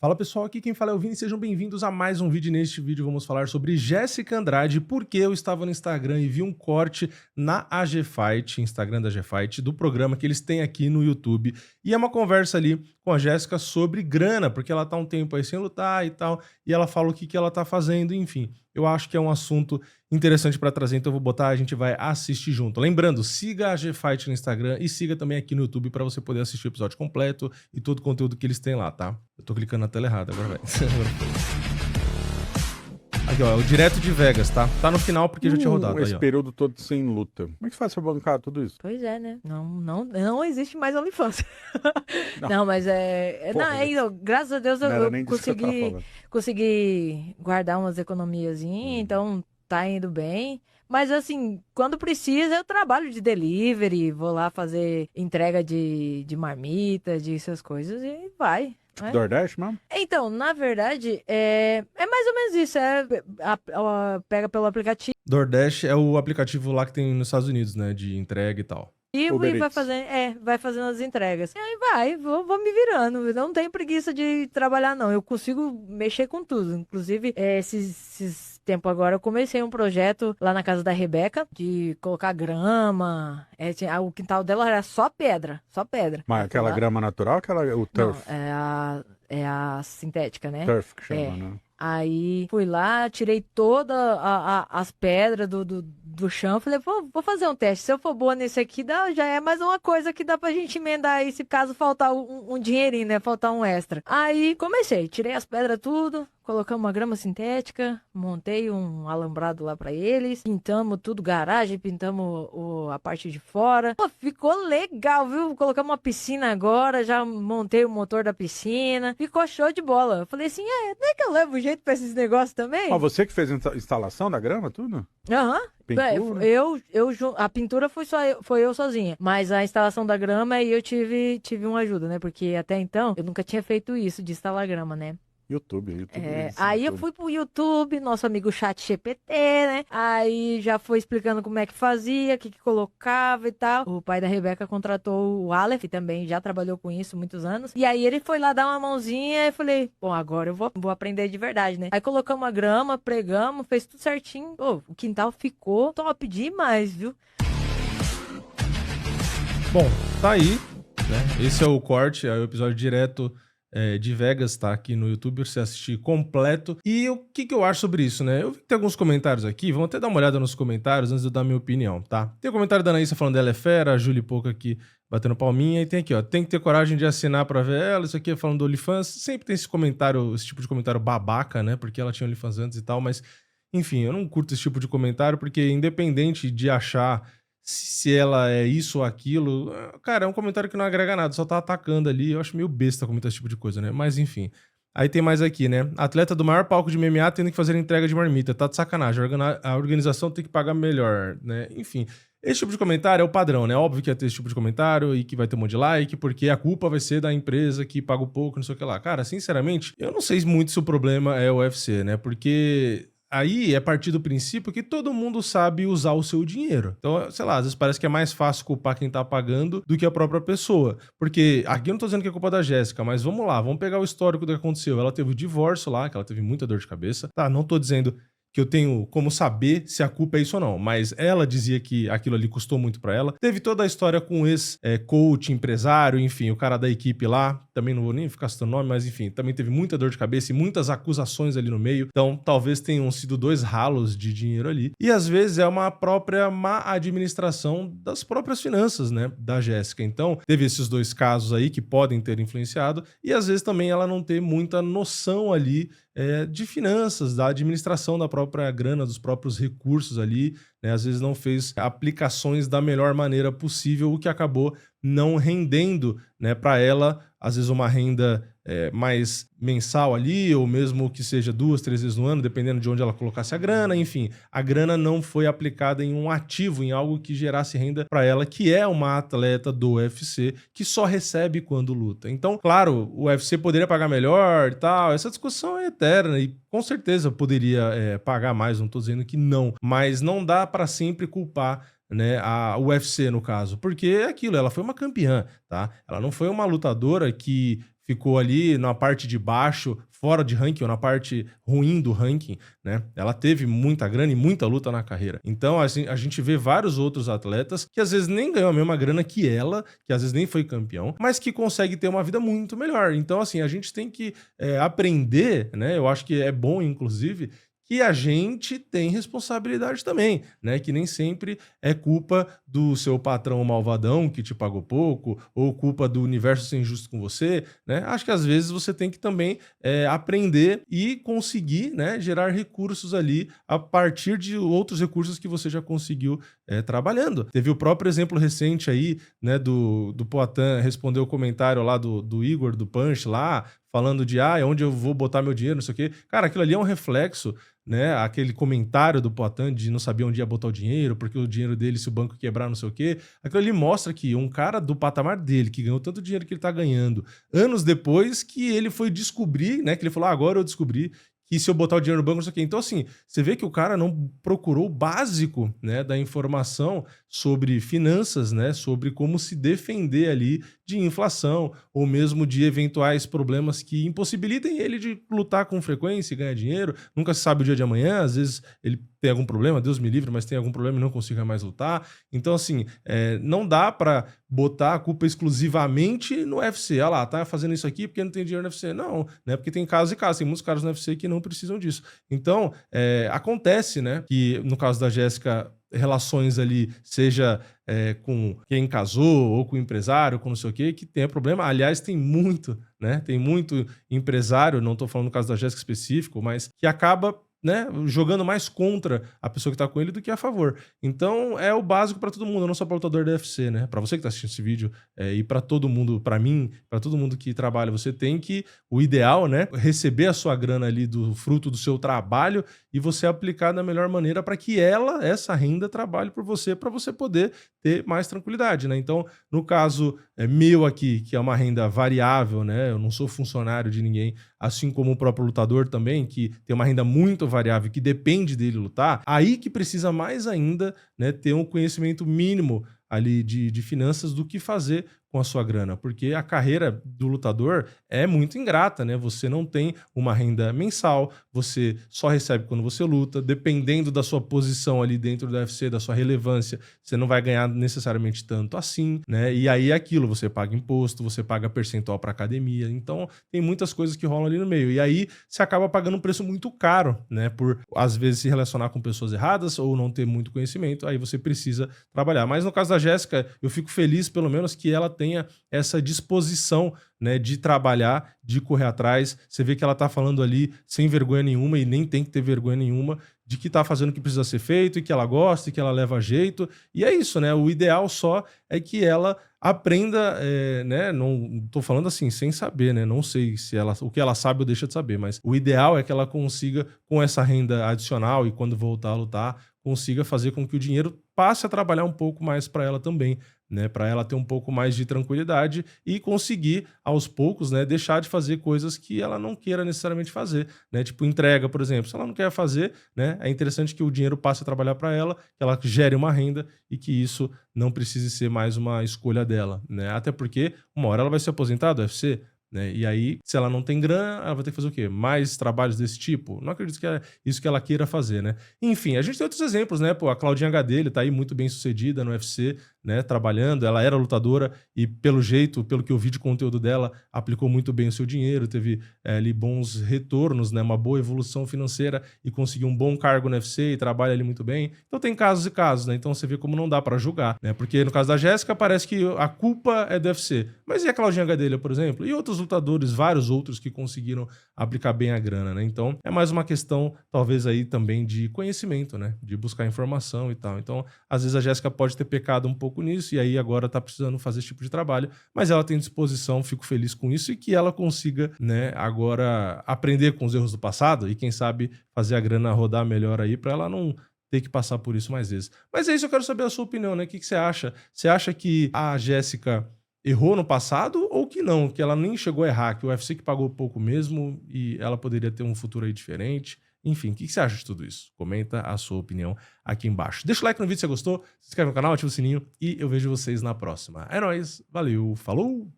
Fala pessoal, aqui quem fala é o Vini, sejam bem-vindos a mais um vídeo. Neste vídeo vamos falar sobre Jéssica Andrade, porque eu estava no Instagram e vi um corte na AG Fight, Instagram da AG Fight, do programa que eles têm aqui no YouTube, e é uma conversa ali com a Jéssica sobre grana, porque ela tá um tempo aí sem lutar e tal, e ela fala o que ela tá fazendo, enfim. Eu acho que é um assunto interessante para trazer, então eu vou botar, a gente vai assistir junto. Lembrando, siga a AG Fight no Instagram e siga também aqui no YouTube para você poder assistir o episódio completo e todo o conteúdo que eles têm lá, tá? Eu tô clicando na tela errada, agora vai. Aqui, ó, é o direto de Vegas, tá? Tá no final porque já tinha rodado. Esse Aí, ó. período todo sem luta. Como é que faz pra bancar tudo isso? Pois é, né? Não existe mais OnlyFans. Não. Não, mas Porra, graças a Deus não era eu nem disso que eu tava falando. consegui guardar umas economiazinhas, então tá indo bem. Mas assim, quando precisa, eu trabalho de delivery, vou lá fazer entrega de marmita, essas coisas e vai. Tipo DoorDash mesmo? Então, na verdade, é mais ou menos isso. Pega pelo aplicativo. DoorDash é o aplicativo lá que tem nos Estados Unidos, né? De entrega e tal. E Uber vai Eats. vai fazendo as entregas. E aí vou me virando. Eu não tenho preguiça de trabalhar, não. Eu consigo mexer com tudo. Inclusive, esses tempos agora, eu comecei um projeto lá na casa da Rebeca, de colocar grama. O quintal dela era só pedra, só pedra. Mas aquela Lá- grama natural, o Não, turf. é a sintética, né? Turf que chama, É. né? Aí fui lá, tirei todas as pedras do chão. Falei, vou fazer um teste. Se eu for boa nesse aqui, já é mais uma coisa que dá pra gente emendar aí, se caso faltar um dinheirinho, né? Faltar um extra. Aí comecei, tirei as pedras tudo, colocamos uma grama sintética, montei um alambrado lá pra eles, pintamos tudo, garagem, pintamos a parte de fora. Pô, ficou legal, viu? Colocamos uma piscina agora, já montei o motor da piscina. Ficou show de bola. Eu falei assim, não é que eu levo jeito pra esses negócios também? Mas você que fez a instalação da grama, tudo? Aham. Pintura? A pintura foi eu sozinha, mas a instalação da grama aí eu tive uma ajuda, né? Porque até então eu nunca tinha feito isso de instalar grama, né? YouTube. Aí eu fui pro YouTube, nosso amigo ChatGPT, né? Aí já foi explicando como é que fazia, o que colocava e tal. O pai da Rebeca contratou o Aleph, que também já trabalhou com isso muitos anos. E aí ele foi lá dar uma mãozinha e falei, bom, agora eu vou aprender de verdade, né? Aí colocamos a grama, pregamos, fez tudo certinho. Pô, o quintal ficou top demais, viu? Bom, tá aí, né? Esse é o corte, é o episódio direto de Vegas, tá aqui no YouTube, pra você assistir completo. E o que eu acho sobre isso, né? Eu vi que tem alguns comentários aqui, vamos até dar uma olhada nos comentários antes de eu dar minha opinião, tá? Tem o comentário da Anaísa falando dela é fera, a Júlia Pouca aqui batendo palminha, e tem aqui, ó, tem que ter coragem de assinar pra ver ela, isso aqui é falando do OnlyFans, sempre tem esse comentário, esse tipo de comentário babaca, né? Porque ela tinha OnlyFans antes e tal, mas, enfim, eu não curto esse tipo de comentário, porque independente de achar se ela é isso ou aquilo, cara, é um comentário que não agrega nada, só tá atacando ali. Eu acho meio besta comentar esse tipo de coisa, né? Mas enfim. Aí tem mais aqui, né? Atleta do maior palco de MMA tendo que fazer entrega de marmita. Tá de sacanagem. A organização tem que pagar melhor, né? Enfim. Esse tipo de comentário é o padrão, né? Óbvio que vai ter esse tipo de comentário e que vai ter um monte de like, porque a culpa vai ser da empresa que paga o pouco, não sei o que lá. Cara, sinceramente, eu não sei muito se o problema é o UFC, né? Porque aí é partir do princípio que todo mundo sabe usar o seu dinheiro. Então, sei lá, às vezes parece que é mais fácil culpar quem tá pagando do que a própria pessoa. Porque aqui eu não tô dizendo que é culpa da Jéssica, mas vamos lá, vamos pegar o histórico do que aconteceu. Ela teve o divórcio lá, que ela teve muita dor de cabeça. Tá, não tô dizendo que eu tenho como saber se a culpa é isso ou não, mas ela dizia que aquilo ali custou muito pra ela. Teve toda a história com ex-coach, empresário, enfim, o cara da equipe lá, também não vou nem ficar citando nome, mas enfim, também teve muita dor de cabeça e muitas acusações ali no meio, então talvez tenham sido 2 ralos de dinheiro ali, e às vezes é uma própria má administração das próprias finanças, né, da Jéssica. Então, teve esses 2 casos aí que podem ter influenciado, e às vezes também ela não ter muita noção ali de finanças, da administração da própria grana, dos próprios recursos ali, né? Às vezes não fez aplicações da melhor maneira possível, o que acabou não rendendo, né, para ela, às vezes uma renda mais mensal ali, ou mesmo que seja 2, 3 vezes no ano, dependendo de onde ela colocasse a grana, enfim, a grana não foi aplicada em um ativo, em algo que gerasse renda para ela, que é uma atleta do UFC, que só recebe quando luta. Então, claro, o UFC poderia pagar melhor e tal, essa discussão é eterna e com certeza poderia pagar mais, não tô dizendo que não, mas não dá para sempre culpar, né, a UFC no caso, porque é aquilo, ela foi uma campeã, tá? Ela não foi uma lutadora que ficou ali na parte de baixo, fora de ranking, ou na parte ruim do ranking, né? Ela teve muita grana e muita luta na carreira. Então, assim, a gente vê vários outros atletas que às vezes nem ganham a mesma grana que ela, que às vezes nem foi campeão, mas que consegue ter uma vida muito melhor. Então, assim, a gente tem que aprender, né? Eu acho que é bom, inclusive, que a gente tem responsabilidade também, né? Que nem sempre é culpa do seu patrão malvadão que te pagou pouco, ou culpa do universo ser injusto com você, né? Acho que às vezes você tem que também aprender e conseguir, né, gerar recursos ali a partir de outros recursos que você já conseguiu trabalhando. Teve o próprio exemplo recente aí, né, do Poatan responder o comentário lá do Igor, do Punch lá, falando de, onde eu vou botar meu dinheiro, não sei o quê. Cara, aquilo ali é um reflexo, né? Aquele comentário do Poatan de não saber onde ia botar o dinheiro, porque o dinheiro dele, se o banco quebrar, não sei o quê. Aquilo ali mostra que um cara do patamar dele, que ganhou tanto dinheiro que ele tá ganhando, anos depois que ele foi descobrir, né? Que ele falou, agora eu descobri que se eu botar o dinheiro no banco, não sei o quê. Então, assim, você vê que o cara não procurou o básico, né, da informação sobre finanças, né, sobre como se defender ali de inflação ou mesmo de eventuais problemas que impossibilitem ele de lutar com frequência e ganhar dinheiro. Nunca se sabe o dia de amanhã, às vezes ele tem algum problema, Deus me livre, mas tem algum problema e não consiga mais lutar. Então, assim, não dá pra botar a culpa exclusivamente no UFC. Ah lá, tá fazendo isso aqui porque não tem dinheiro no UFC. Não, né? Porque tem casos e casos. Tem muitos caras no UFC que não precisam disso. Então, acontece, né, que no caso da Jéssica, relações ali, seja com quem casou, ou com o empresário, com não sei o quê, que tenha problema. Aliás, tem muito, né? Tem muito empresário, não tô falando no caso da Jéssica específico, mas que acaba, né, jogando mais contra a pessoa que tá com ele do que a favor. Então, é o básico pra todo mundo, não só pra lutador da UFC, né? Pra você que tá assistindo esse vídeo e pra todo mundo, pra mim, pra todo mundo que trabalha, você tem que, o ideal, né, receber a sua grana ali do fruto do seu trabalho e você aplicar da melhor maneira pra que essa renda, trabalhe por você, pra você poder ter mais tranquilidade, né? Então, no caso meu aqui, que é uma renda variável, né? Eu não sou funcionário de ninguém, assim como o próprio lutador também, que tem uma renda muito variável, que depende dele lutar, aí que precisa mais ainda, né, ter um conhecimento mínimo ali de finanças do que fazer com a sua grana, porque a carreira do lutador é muito ingrata, né? Você não tem uma renda mensal, você só recebe quando você luta, dependendo da sua posição ali dentro do UFC, da sua relevância, você não vai ganhar necessariamente tanto assim, né? E aí é aquilo, você paga imposto, você paga percentual para academia, então tem muitas coisas que rolam ali no meio. E aí você acaba pagando um preço muito caro, né? Por às vezes se relacionar com pessoas erradas ou não ter muito conhecimento, aí você precisa trabalhar. Mas no caso da Jéssica, eu fico feliz pelo menos que ela tenha essa disposição, né, de trabalhar, de correr atrás. Você vê que ela tá falando ali sem vergonha nenhuma e nem tem que ter vergonha nenhuma de que tá fazendo o que precisa ser feito e que ela gosta e que ela leva jeito. E é isso, né? O ideal só é que ela aprenda, né? Não tô falando assim, sem saber, né? Não sei se o que ela sabe ou deixa de saber, mas o ideal é que ela consiga, com essa renda adicional e quando voltar a lutar, consiga fazer com que o dinheiro passe a trabalhar um pouco mais para ela também, né, para ela ter um pouco mais de tranquilidade e conseguir, aos poucos, né, deixar de fazer coisas que ela não queira necessariamente fazer, né, tipo entrega, por exemplo. Se ela não quer fazer, né, é interessante que o dinheiro passe a trabalhar para ela, que ela gere uma renda e que isso não precise ser mais uma escolha dela, né, até porque uma hora ela vai se aposentar do UFC, né? E aí, se ela não tem grana, ela vai ter que fazer o quê? Mais trabalhos desse tipo? Não acredito que é isso que ela queira fazer, né? Enfim, a gente tem outros exemplos, né? Pô, a Claudinha Gadelha tá aí muito bem sucedida no UFC, né? Trabalhando, ela era lutadora e pelo jeito, pelo que eu vi de conteúdo dela, aplicou muito bem o seu dinheiro, teve ali bons retornos, né? Uma boa evolução financeira e conseguiu um bom cargo no UFC e trabalha ali muito bem. Então tem casos e casos, né? Então você vê como não dá pra julgar, né? Porque no caso da Jéssica parece que a culpa é do UFC. Mas e a Claudinha Gadelha, por exemplo? E outros lutadores, vários outros que conseguiram aplicar bem a grana, né? Então, é mais uma questão, talvez aí também de conhecimento, né? De buscar informação e tal. Então, às vezes a Jéssica pode ter pecado um pouco nisso e aí agora tá precisando fazer esse tipo de trabalho, mas ela tem disposição, fico feliz com isso e que ela consiga, né, agora aprender com os erros do passado e quem sabe fazer a grana rodar melhor aí pra ela não ter que passar por isso mais vezes. Mas é isso, eu quero saber a sua opinião, né? O que você acha? Você acha que a Jéssica errou no passado ou que não, que ela nem chegou a errar, que o UFC que pagou pouco mesmo e ela poderia ter um futuro aí diferente? Enfim, o que você acha de tudo isso? Comenta a sua opinião aqui embaixo. Deixa o like no vídeo se você gostou, se inscreve no canal, ativa o sininho e eu vejo vocês na próxima. É nóis, valeu, falou!